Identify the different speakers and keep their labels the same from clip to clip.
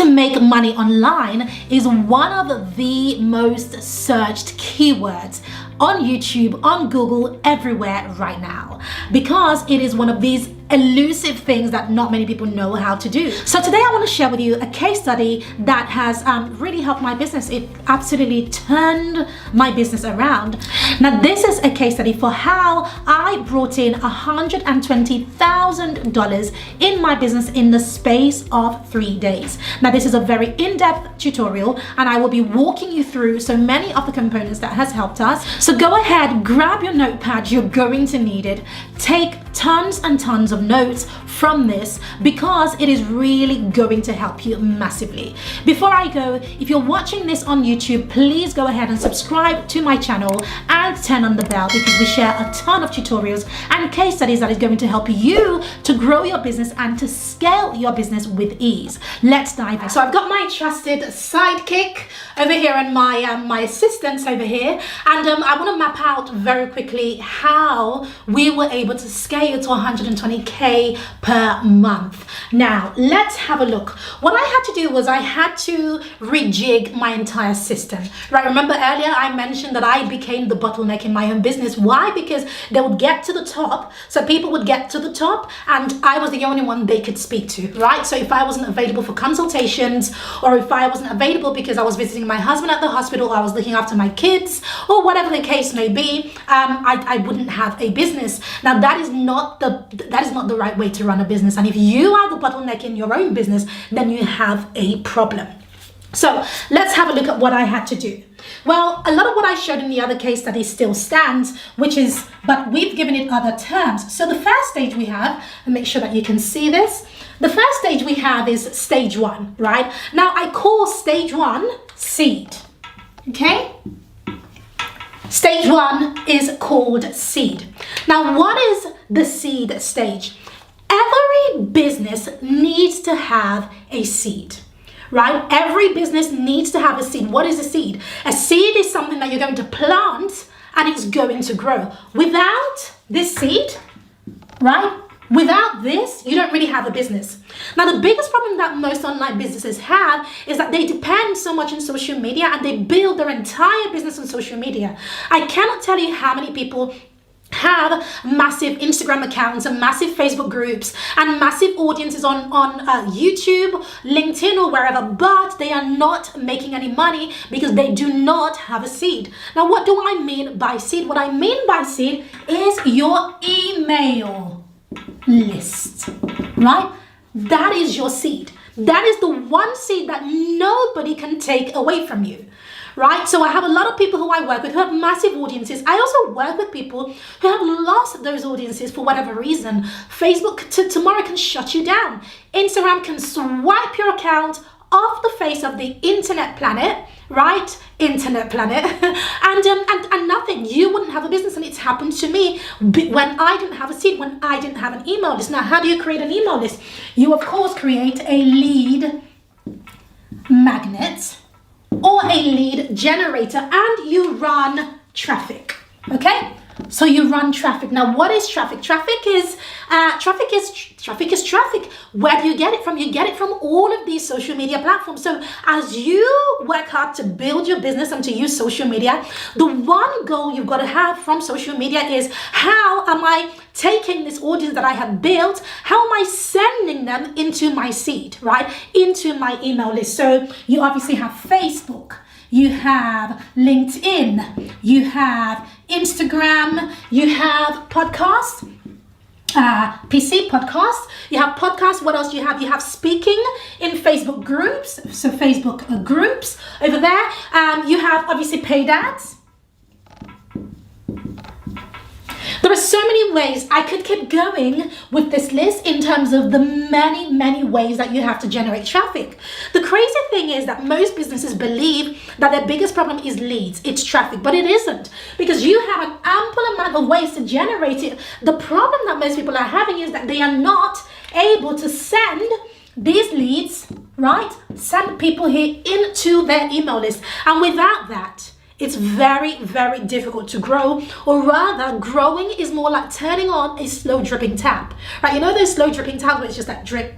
Speaker 1: to make money online is one of the most searched keywords on YouTube, on Google, everywhere right now, because it is one of these elusive things that not many people know how to do. So today I want to share with you a case study that has really helped my business. It absolutely turned my business around. Now this is a case study for how I brought in $120,000 in my business in the space of 3 days. Now this is a very in-depth tutorial and I will be walking you through so many of the components that has helped us. So go ahead, grab your notepad, you're going to need it. Take tons and tons of notes from this because it is really going to help you massively. Before I go, if you're watching this on YouTube, please go ahead and subscribe to my channel and turn on the bell because we share a ton of tutorials and case studies that is going to help you to grow your business and to scale your business with ease. Let's dive in. So I've got my trusted sidekick over here and my assistants over here, and I want to map out very quickly how we were able to scale to 120K per month. Now let's have a look. What I had to do was I had to rejig my entire system, right? Remember earlier I mentioned that I became the bottleneck in my own business. Why? Because they would get to the top, so people would get to the top and I was the only one they could speak to, right? So if I wasn't available for consultations, or if I wasn't available because I was visiting my husband at the hospital, or I was looking after my kids, or whatever the case may be, I wouldn't have a business. Now that is not the right way to run a business, and if you are the bottleneck in your own business, then you have a problem. So let's have a look at what I had to do. Well, a lot of what I showed in the other case study still stands, but we've given it other terms. So the first stage we have, and make sure that you can see this, the first stage we have is stage 1, right? Now I call stage 1 seed, okay? Stage 1 is called seed. Now what is the seed stage? Every business needs to have a seed, right? Every business needs to have a seed. What is a seed? A seed is something that you're going to plant and it's going to grow. Without this seed, right? Without this, you don't really have a business. Now, the biggest problem that most online businesses have is that they depend so much on social media and they build their entire business on social media. I cannot tell you how many people have massive Instagram accounts and massive Facebook groups and massive audiences on YouTube, LinkedIn, or wherever, but they are not making any money because they do not have a seed. Now, what do I mean by seed? What I mean by seed is your email list, right? That is your seed. That is the one seed that nobody can take away from you, right? So I have a lot of people who I work with who have massive audiences. I also work with people who have lost those audiences for whatever reason. Facebook tomorrow can shut you down. Instagram can swipe your account off the face of the internet planet, right? Internet planet, and nothing. You wouldn't have a business, and it's happened to me when I didn't have a seed, when I didn't have an email list. Now, how do you create an email list? You, of course, create a lead magnet or a lead generator, and you run traffic, okay? So you run traffic. Now, what is traffic? Traffic is traffic. Where do you get it from? You get it from all of these social media platforms. So as you work hard to build your business and to use social media, the one goal you've got to have from social media is, how am I taking this audience that I have built? How am I sending them into my seed, right? Into my email list. So you obviously have Facebook, you have LinkedIn, you have Instagram, you have podcast, PC podcast, you have podcast. What else do you have? You have speaking in Facebook groups, so Facebook groups over there. You have obviously paid ads. There are so many ways. I could keep going with this list in terms of the many ways that you have to generate traffic. The crazy thing is that most businesses believe that their biggest problem is leads, it's traffic, but it isn't, because you have an ample amount of ways to generate it. The problem that most people are having is that they are not able to send these leads, right? Send people here into their email list. And without that, it's very difficult to grow, or rather growing is more like turning on a slow dripping tap, right? You know those slow dripping taps where it's just like drip,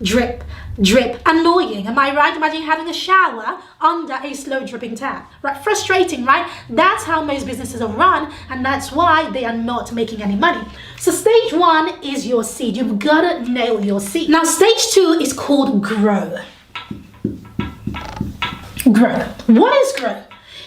Speaker 1: drip, drip. Annoying, am I right? Imagine having a shower under a slow dripping tap, right? Frustrating, right? That's how most businesses are run, and that's why they are not making any money. So stage 1 is your seed. You've got to nail your seed. Now stage 2 is called grow. Grow. What is grow?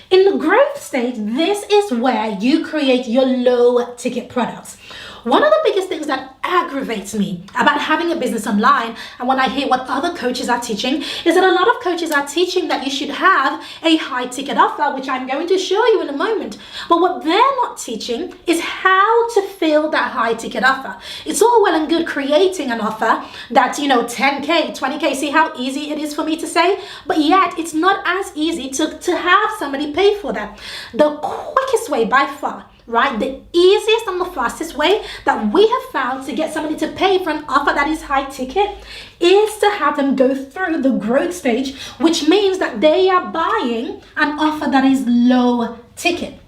Speaker 1: In the growth stage, this is where you create your low ticket products. One of the biggest things that aggravates me about having a business online, and when I hear what other coaches are teaching, is that a lot of coaches are teaching that you should have a high ticket offer, which I'm going to show you in a moment. But what they're not teaching is how to fill that high ticket offer. It's all well and good creating an offer that's, 10K, 20K. See how easy it is for me to say? But yet it's not as easy to have somebody pay for that. The quickest way by far, right? The easiest and the fastest way that we have found to get somebody to pay for an offer that is high ticket is to have them go through the growth stage, which means that they are buying an offer that is low ticket.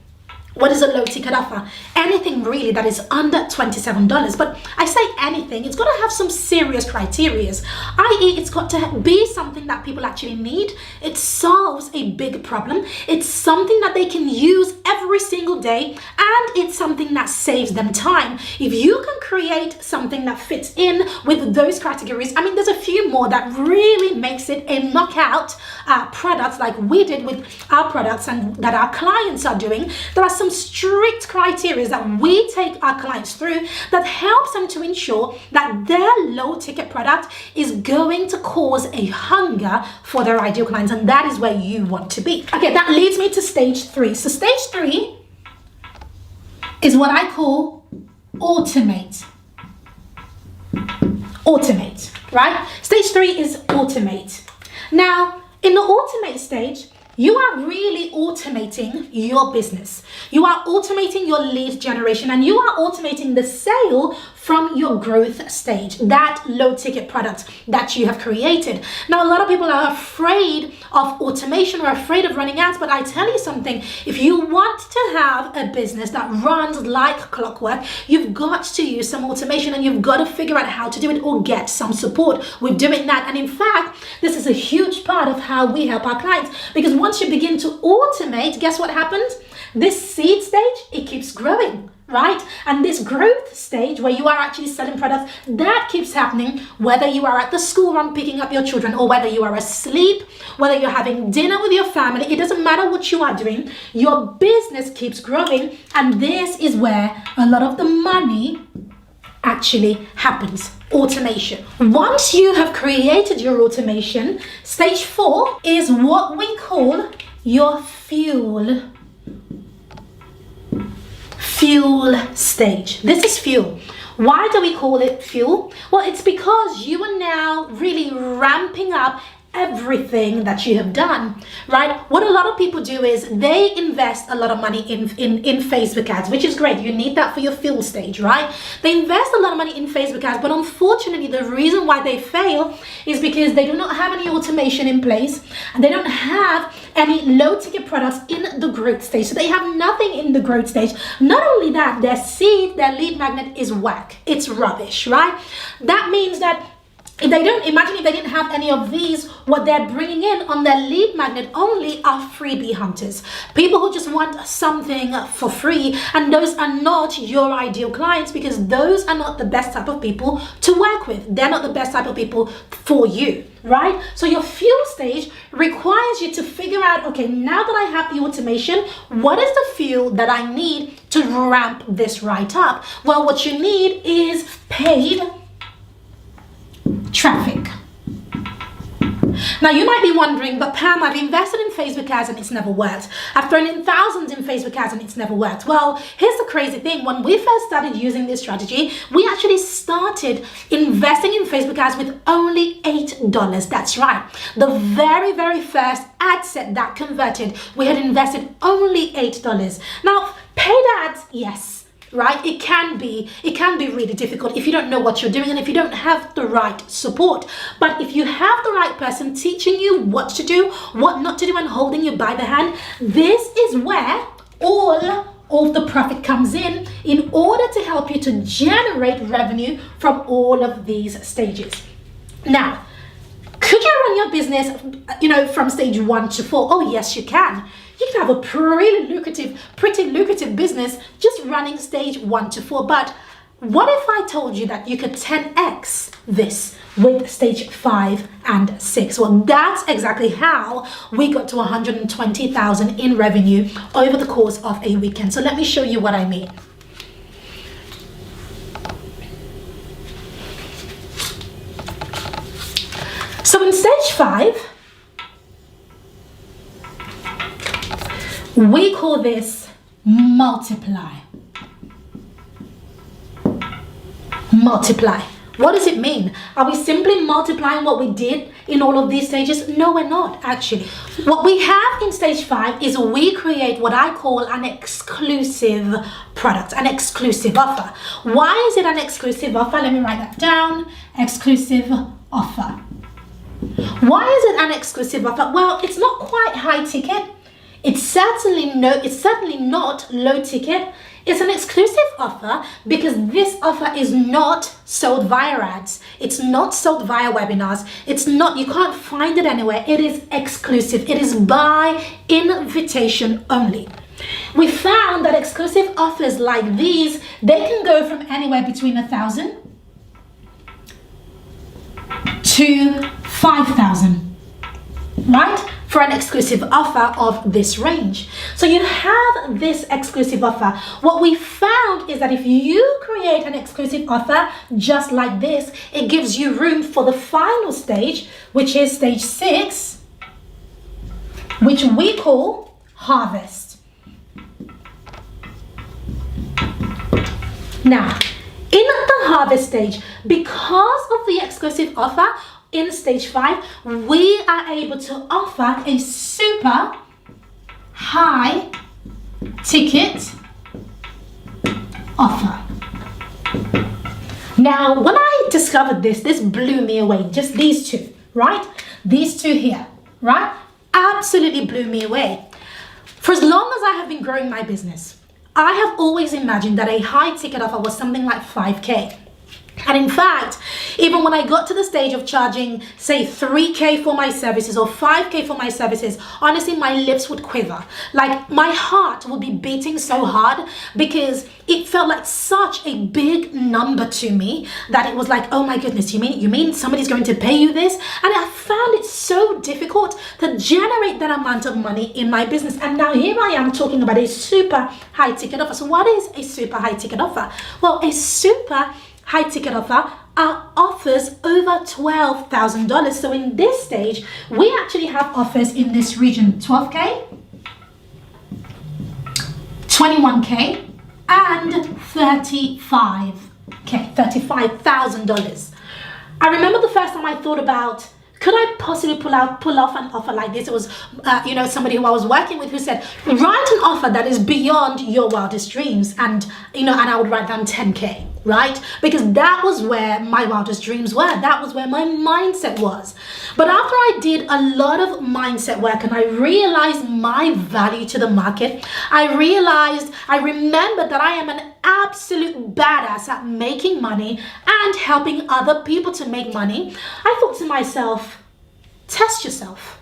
Speaker 1: What is a low ticket offer? Anything really that is under $27. But I say anything, it's got to have some serious criteria, i.e. it's got to be something that people actually need. It solves a big problem. It's something that they can use every single day, and it's something that saves them time. If you can create something that fits in with those categories, I mean, there's a few more that really makes it a knockout products like we did with our products and that our clients are doing. There are some strict criteria that we take our clients through that helps them to ensure that their low ticket product is going to cause a hunger for their ideal clients, and that is where you want to be. Okay, that leads me to stage 3. So stage 3 is what I call automate. Automate, right? Stage 3 is automate. Now, in the automate stage, you are really automating your business. You are automating your lead generation, and you are automating the sale from your growth stage, that low ticket product that you have created. Now, a lot of people are afraid of automation or afraid of running ads, but I tell you something, if you want to have a business that runs like clockwork, you've got to use some automation, and you've got to figure out how to do it or get some support with doing that. And in fact, this is a huge part of how we help our clients, because once you begin to automate, guess what happens? This seed stage, it keeps growing, right? And this growth stage where you are actually selling products, that keeps happening whether you are at the school run picking up your children, or whether you are asleep, whether you're having dinner with your family. It doesn't matter what you are doing, your business keeps growing, and this is where a lot of the money actually happens. Automation. Once you have created your automation, stage 4 is what we call your fuel stage. This is fuel. Why do we call it fuel? Well, it's because you are now really ramping up everything that you have done, right? What a lot of people do is they invest a lot of money in Facebook ads, which is great. You need that for your fuel stage, right? They invest a lot of money in Facebook ads, but unfortunately, the reason why they fail is because they do not have any automation in place, and they don't have any low ticket products in the growth stage. So they have nothing in the growth stage. Not only that, their seed, their lead magnet is whack. It's rubbish, right? That means that if they didn't have any of these, what they're bringing in on their lead magnet only are freebie hunters. People who just want something for free, and those are not your ideal clients, because those are not the best type of people to work with. They're not the best type of people for you, right? So your fuel stage requires you to figure out, okay, now that I have the automation, what is the fuel that I need to ramp this right up? Well, what you need is paid traffic. Now you might be wondering, but Pam, I've invested in Facebook ads and it's never worked. I've thrown in thousands in Facebook ads and it's never worked. Well, here's the crazy thing. When we first started using this strategy, we actually started investing in Facebook ads with only $8. That's right. The very, very first ad set that converted, we had invested only $8. Now, paid ads, yes. Right? It can be really difficult if you don't know what you're doing and if you don't have the right support. But if you have the right person teaching you what to do, what not to do, and holding you by the hand, this is where all of the profit comes in order to help you to generate revenue from all of these stages. Now, could you run your business, from stage 1 to 4? Oh, yes, you can. You can have a pretty lucrative business just running stage 1 to 4. But what if I told you that you could 10x this with stage 5 and 6? Well, that's exactly how we got to 120,000 in revenue over the course of a weekend. So let me show you what I mean. So in stage 5, we call this multiply. Multiply. What does it mean? Are we simply multiplying what we did in all of these stages? No, we're not, actually. What we have in stage 5 is we create what I call an exclusive product, an exclusive offer. Why is it an exclusive offer? Let me write that down. Exclusive offer. Why is it an exclusive offer? Well, it's not quite high ticket. It's certainly not low ticket. It's an exclusive offer because this offer is not sold via ads. It's not sold via webinars. You can't find it anywhere. It is exclusive. It is by invitation only. We found that exclusive offers like these, they can go from anywhere between 1,000 to 5,000, right? For an exclusive offer of this range. So you have this exclusive offer. What we found is that if you create an exclusive offer just like this, it gives you room for the final stage, which is stage 6, which we call harvest. Now, in the harvest stage, because of the exclusive offer, in stage 5, we are able to offer a super high ticket offer. Now, when I discovered this blew me away. Just these two, right? These two here, right? Absolutely blew me away. For as long as I have been growing my business, I have always imagined that a high ticket offer was something like 5K. And in fact, even when I got to the stage of charging, say 3K for my services or 5K for my services, honestly, my lips would quiver. Like my heart would be beating so hard because it felt like such a big number to me that it was like, oh my goodness, you mean somebody's going to pay you this? And I found it so difficult to generate that amount of money in my business. And now here I am talking about a super high ticket offer. So what is a super high ticket offer? Well, a super high ticket offer offers over $12,000. So in this stage, we actually have offers in this region: 12K, 21K, and 35K, $35,000. I remember the first time I thought about, could I possibly pull off an offer like this? It was, somebody who I was working with who said, write an offer that is beyond your wildest dreams. And, and I would write down 10K, right? Because that was where my wildest dreams were. That was where my mindset was. But after I did a lot of mindset work and I realized my value to the market, I remembered that I am an absolute badass at making money and helping other people to make money. I thought to myself, test yourself,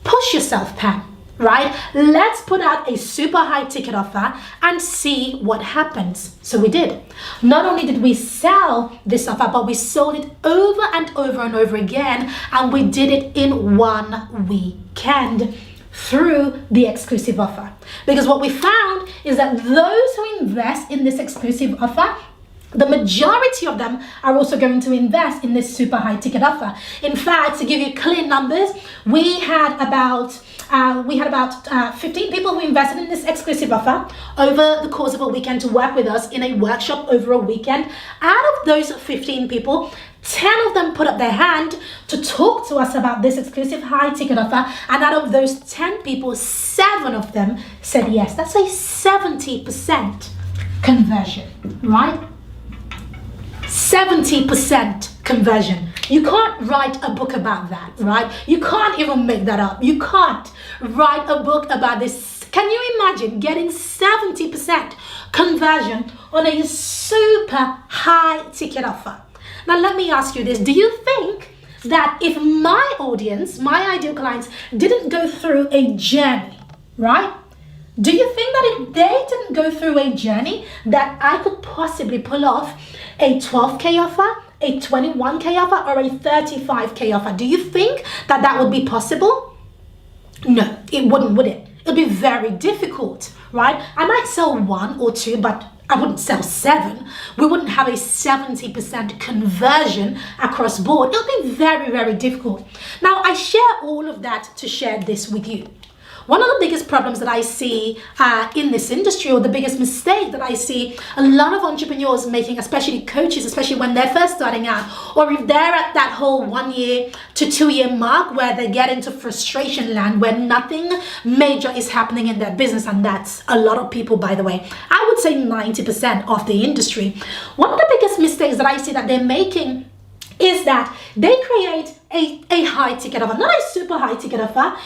Speaker 1: push yourself, Pam, right? Let's put out a super high ticket offer and see what happens. So we did. Not only did we sell this offer, but we sold it over and over and over again, and we did it in one weekend through the exclusive offer. Because what we found is that those who invest in this exclusive offer, the majority of them are also going to invest in this super high ticket offer. In fact, to give you clear numbers, we had about 15 people who invested in this exclusive offer over the course of a weekend to work with us in a workshop over a weekend. Out of those 15 people, 10 of them put up their hand to talk to us about this exclusive high ticket offer, and out of those 10 people, 7 of them said yes. That's a 70% conversion, right? 70% conversion. You can't write a book about that, right? You can't even make that up. You can't write a book about this. Can you imagine getting 70% conversion on a super high ticket offer? Now let me ask you this. Do you think that if my audience, my ideal clients, didn't go through a journey, right? Do you think that if they didn't go through a journey, that I could possibly pull off a 12K offer, a 21K offer, or a 35K offer? Do you think that that would be possible? No, it wouldn't, would it? It'd be very difficult, right? I might sell 1 or 2, but I wouldn't sell 7. We wouldn't have a 70% conversion across board. It'll be very, very difficult. Now, I share all of that to share this with you. One of the biggest problems that I see in this industry, or the biggest mistake that I see a lot of entrepreneurs making, especially coaches, especially when they're first starting out, or if they're at that whole 1 year to 2 year mark where they get into frustration land, where nothing major is happening in their business, and that's a lot of people, by the way. I would say 90% of the industry. One of the biggest mistakes that I see that they're making is that they create a high ticket offer, not a super high ticket offer,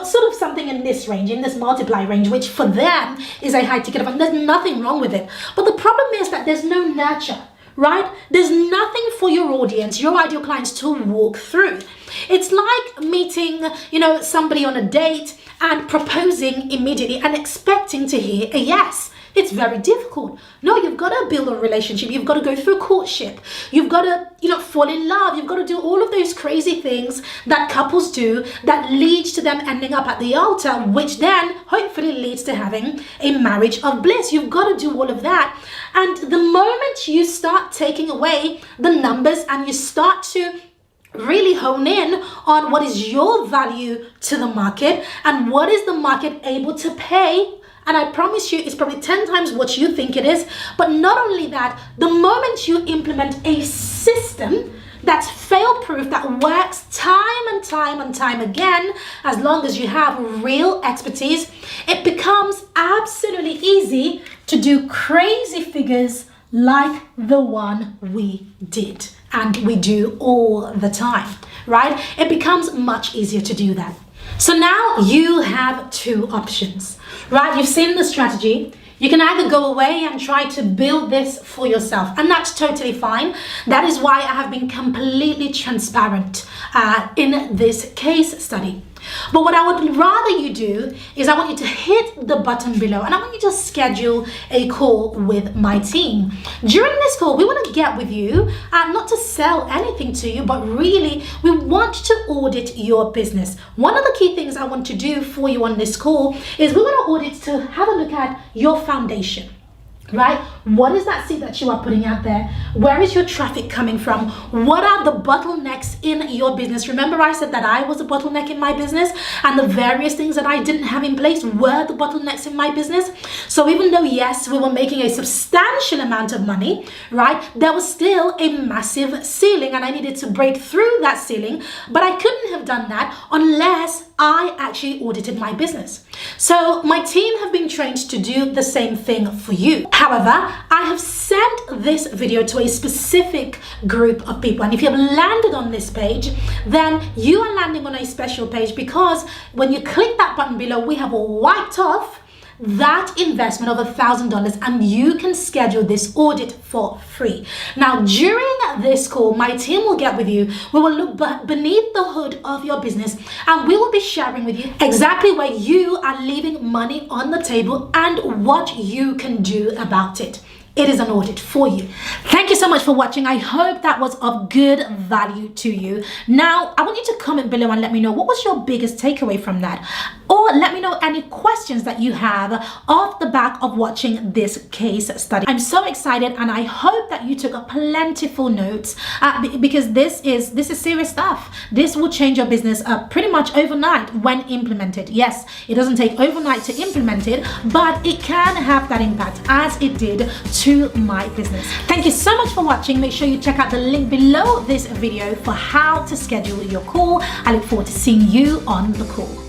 Speaker 1: sort of something in this range, in this multiply range, which for them is a high ticket offer. There's nothing wrong with it. But the problem is that there's no nurture, right? There's nothing for your audience, your ideal clients, to walk through. It's like meeting, somebody on a date and proposing immediately and expecting to hear a yes. It's very difficult. No, you've got to build a relationship. You've got to go through courtship. You've got to, fall in love. You've got to do all of those crazy things that couples do that leads to them ending up at the altar, which then hopefully leads to having a marriage of bliss. You've got to do all of that. And the moment you start taking away the numbers and you start to really hone in on what is your value to the market and what is the market able to pay, and I promise you, it's probably 10 times what you think it is. But not only that, the moment you implement a system that's fail-proof, that works time and time and time again, as long as you have real expertise, it becomes absolutely easy to do crazy figures like the one we did and we do all the time, right? It becomes much easier to do that. So now you have 2 options, right? You've seen the strategy. You can either go away and try to build this for yourself, and that's totally fine. That is why I have been completely transparent in this case study. But what I would rather you do is I want you to hit the button below and I want you to schedule a call with my team. During this call, we want to get with you, not to sell anything to you, but really we want to audit your business. One of the key things I want to do for you on this call is we want to audit to have a look at your foundation. Right? What is that seed that you are putting out there? Where is your traffic coming from? What are the bottlenecks in your business? Remember I said that I was a bottleneck in my business, and the various things that I didn't have in place were the bottlenecks in my business. So even though, yes, we were making a substantial amount of money, right, there was still a massive ceiling, and I needed to break through that ceiling, but I couldn't have done that unless I actually audited my business. So my team have been trained to do the same thing for you. However, I have sent this video to a specific group of people, and if you have landed on this page, then you are landing on a special page, because when you click that button below, we have wiped off that investment of $1,000 and you can schedule this audit for free. Now, during this call, my team will get with you. We will look beneath the hood of your business and we will be sharing with you exactly where you are leaving money on the table and what you can do about it. It is an audit for you. Thank you so much for watching. I hope that was of good value to you. Now, I want you to comment below and let me know what was your biggest takeaway from that. Or let me know any questions that you have off the back of watching this case study. I'm so excited and I hope that you took plentiful notes because this is serious stuff. This will change your business pretty much overnight when implemented. Yes, it doesn't take overnight to implement it, but it can have that impact as it did to my business. Thank you so much for watching. Make sure you check out the link below this video for how to schedule your call. I look forward to seeing you on the call.